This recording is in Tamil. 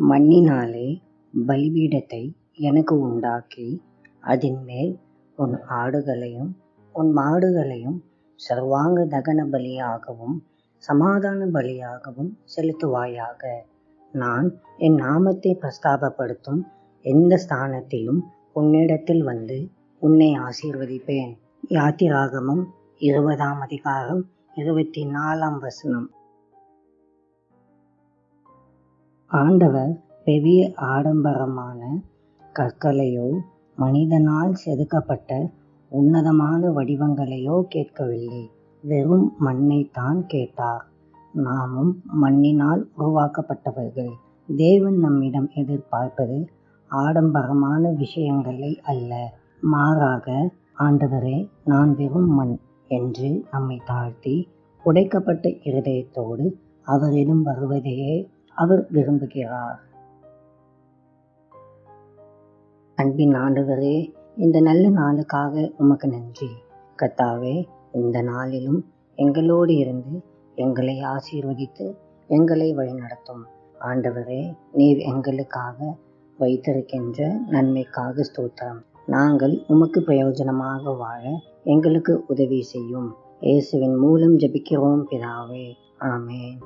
மண்ணினாலே பலிபீடத்தை எனக்கு உண்டாக்கி அதின்மேல் உன் ஆடுகளையும் உன் மாடுகளையும் சர்வாங்க தகன பலியாகவும் சமாதான பலியாகவும் செலுத்துவாயாக. நான் என் நாமத்தை பிரஸ்தாபப்படுத்தும் எந்த ஸ்தானத்திலும் உன்னிடத்தில் வந்து உன்னை ஆசீர்வதிப்பேன். யாத்திராகமம் 20ஆம் அதிகாரம் 24ஆம் வசனம். ஆண்டவர் பெரிய ஆடம்பரமான கற்களையோ மனிதனால் செதுக்கப்பட்ட உன்னதமான வடிவங்களையோ கேட்கவில்லை. வெறும் மண்ணைத்தான் கேட்டார். நாமும் மண்ணினால் உருவாக்கப்பட்டவர்கள். தேவன் நம்மிடம் எதிர்பார்ப்பது ஆடம்பரமான விஷயங்களை அல்ல, மாறாக, ஆண்டவரே, நான் வெறும் மண் என்று நம்மை தாழ்த்தி உடைக்கப்பட்ட இருதயத்தோடு அவரிடம் வருவதையே அவர் விரும்புகிறார். அன்பின் ஆண்டவரே, இந்த நல்ல நாளுக்காக உமக்கு நன்றி. கர்த்தாவே, இந்த நாளிலும் எங்களோடு இருந்து எங்களை ஆசீர்வதித்து எங்களை வழிநடத்தும். ஆண்டவரே, நீர் எங்களுக்காக வைத்திருக்கின்ற நன்மைக்காக ஸ்தோத்திரம். நாங்கள் உமக்கு பிரயோஜனமாக வாழ எங்களுக்கு உதவி செய்யும். இயேசுவின் மூலம் ஜெபிக்கிறோம் பிதாவே. ஆமென்.